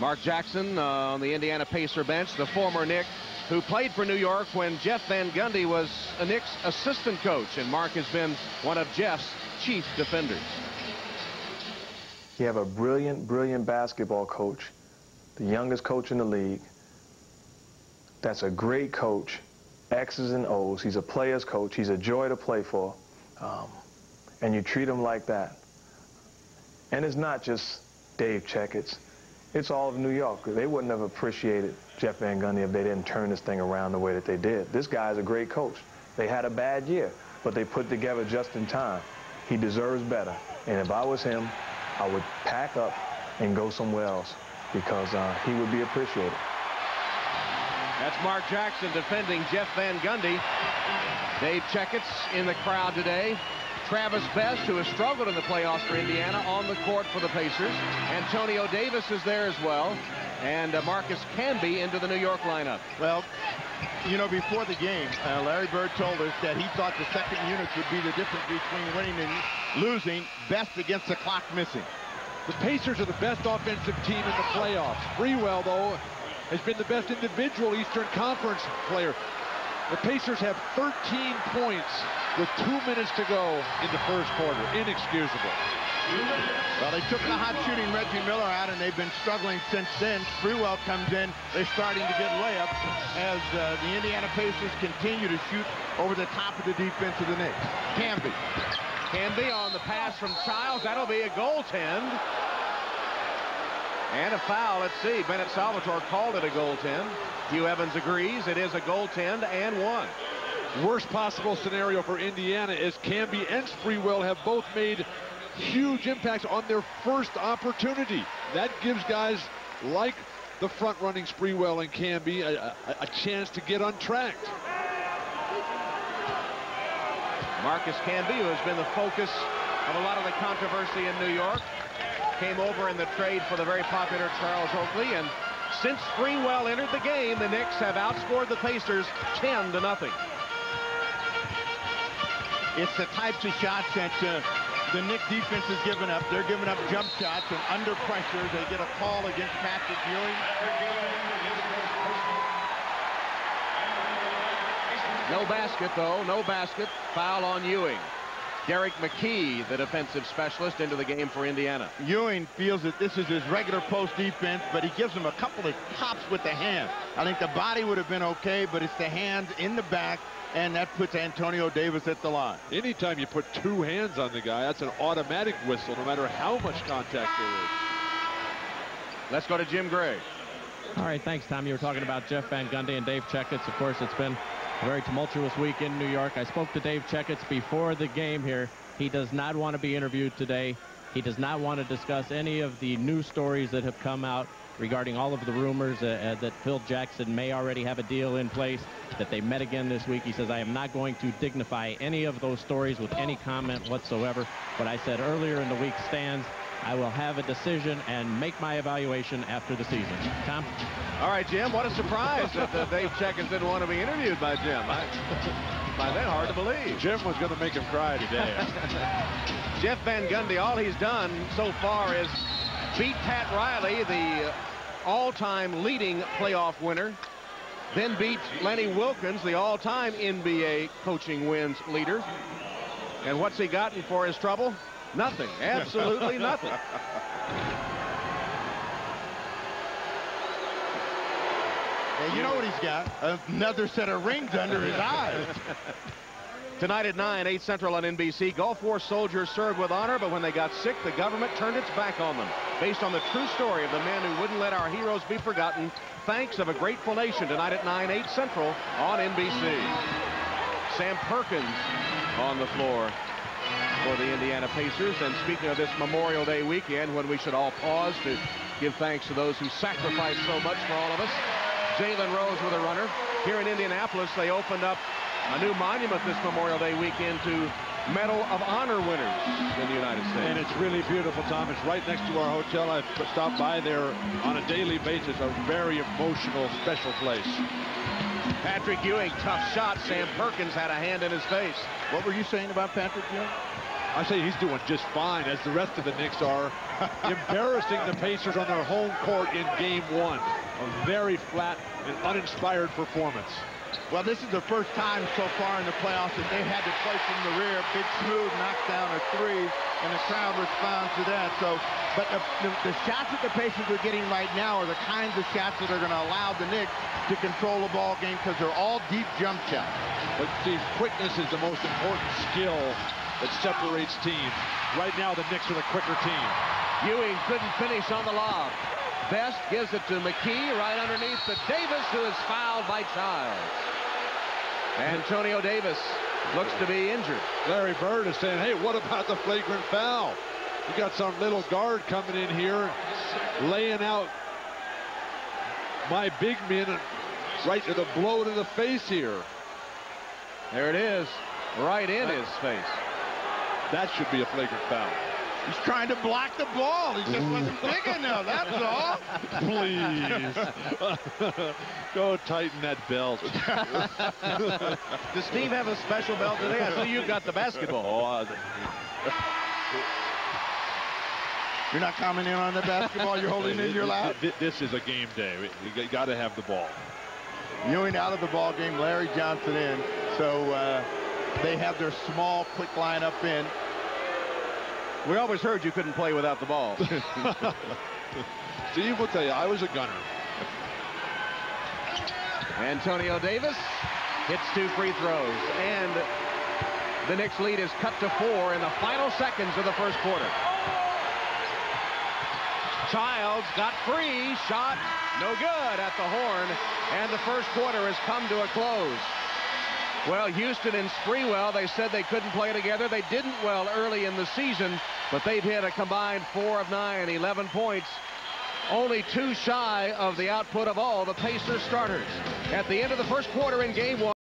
Mark Jackson on the Indiana Pacer bench, the former Knick who played for New York when Jeff Van Gundy was a Knicks assistant coach, and Mark has been one of Jeff's chief defenders. You have a brilliant, brilliant basketball coach, the youngest coach in the league. That's a great coach, X's and O's. He's a player's coach. He's a joy to play for, and you treat him like that. And it's not just Dave Checketts. It's all of New York. They wouldn't have appreciated Jeff Van Gundy if they didn't turn this thing around the way that they did. This guy's a great coach. They had a bad year, but they put together just in time. He deserves better. And if I was him, I would pack up and go somewhere else because he would be appreciated. That's Mark Jackson defending Jeff Van Gundy. Dave Checketts in the crowd today. Travis Best, who has struggled in the playoffs for Indiana, on the court for the Pacers. Antonio Davis is there as well. And Marcus Camby into the New York lineup. Well, you know, before the game, Larry Bird told us that he thought the second unit would be the difference between winning and losing. Best against the clock missing. The Pacers are the best offensive team in the playoffs. Sprewell, though, has been the best individual Eastern Conference player. The Pacers have 13 points with 2 minutes to go in the first quarter. Inexcusable. Well, they took the hot shooting Reggie Miller out, and they've been struggling since then. Sprewell comes in. They're starting to get layups as the Indiana Pacers continue to shoot over the top of the defense of the Knicks. Camby on the pass from Childs. That'll be a goaltend. And a foul. Let's see. Bennett Salvatore called it a goaltend. Hugh Evans agrees. It is a goaltend and one. Worst possible scenario for Indiana is Camby and Sprewell have both made huge impacts on their first opportunity. That gives guys like the front-running Sprewell and Camby a chance to get untracked. Marcus Camby, who has been the focus of a lot of the controversy in New York, came over in the trade for the very popular Charles Oakley, and since Sprewell entered the game, the Knicks have outscored the Pacers 10-0. It's the types of shots that the Knicks defense has given up. They're giving up jump shots, and under pressure, they get a call against Patrick Ewing. No basket, though. No basket. Foul on Ewing. Derek McKee, the defensive specialist, into the game for Indiana. Ewing feels that this is his regular post defense, but he gives him a couple of pops with the hand. I think the body would have been okay, but it's the hands in the back, and that puts Antonio Davis at the line. Anytime you put two hands on the guy, that's an automatic whistle, no matter how much contact there is. Let's go to Jim Gray. All right, thanks, Tom. You were talking about Jeff Van Gundy and Dave Checketts. Of course, it's been a very tumultuous week in New York. I spoke to Dave Checketts before the game here. He does not want to be interviewed today. He does not want to discuss any of the news stories that have come out regarding all of the rumors that Phil Jackson may already have a deal in place, that they met again this week. He says, I am not going to dignify any of those stories with any comment whatsoever. What I said earlier in the week stands. I will have a decision and make my evaluation after the season. Tom? All right, Jim, what a surprise that Dave Checketts didn't want to be interviewed by Jim. By then, hard to believe. Jim was going to make him cry today. Jeff Van Gundy, all he's done so far is beat Pat Riley, the all-time leading playoff winner, then beat Lenny Wilkins, the all-time NBA coaching wins leader. And what's he gotten for his trouble? Nothing. Absolutely nothing. Hey, you know what he's got? Another set of rings under his eyes. Tonight at 9, 8 Central on NBC, Gulf War soldiers served with honor, but when they got sick, the government turned its back on them. Based on the true story of the men who wouldn't let our heroes be forgotten, thanks of a grateful nation, tonight at 9, 8 Central on NBC. Sam Perkins on the floor for the Indiana Pacers. And speaking of this Memorial Day weekend, when we should all pause to give thanks to those who sacrificed so much for all of us, Jalen Rose with a runner. Here in Indianapolis, they opened up a new monument this Memorial Day weekend to Medal of Honor winners in the United States. And it's really beautiful, Tom. It's right next to our hotel. I've stopped by there on a daily basis. A very emotional, special place. Patrick Ewing, tough shot. Sam Perkins had a hand in his face. What were you saying about Patrick Ewing? I say he's doing just fine, as the rest of the Knicks are, embarrassing the Pacers on their home court in Game 1. A very flat and uninspired performance. Well, this is the first time so far in the playoffs that they've had to play from the rear. Big Smooth knocks down a three, and the crowd responds to that. So, but the shots that the Pacers are getting right now are the kinds of shots that are going to allow the Knicks to control the ball game, because they're all deep jump shots. But Steve, quickness is the most important skill that separates teams. Right now, the Knicks are the quicker team. Ewing couldn't finish on the lob. Best gives it to McKee right underneath to Davis, who is fouled by Childs. Antonio Davis looks to be injured. Larry Bird is saying, hey, what about the flagrant foul? You got some little guard coming in here, laying out my big men right to the blow to the face here. There it is, right in his face. That should be a flagrant foul. He's trying to block the ball. He just wasn't big enough, that's all. Please. Go tighten that belt. Does Steve have a special belt today? I see you've got the basketball. You're not commenting on the basketball you're holding in your lap? This is a game day. You got to have the ball. Ewing out of the ball game, Larry Johnson in. So they have their small, quick lineup in. We always heard you couldn't play without the ball. Steve will tell you, I was a gunner. Antonio Davis hits 2 free throws, and the Knicks lead is cut to 4 in the final seconds of the first quarter. Childs got free, shot no good at the horn, and the first quarter has come to a close. Well, Houston and Sprewell, they said they couldn't play together. They didn't well early in the season, but they've hit a combined 4 of 9, 11 points. Only 2 shy of the output of all the Pacers starters. At the end of the first quarter in Game 1.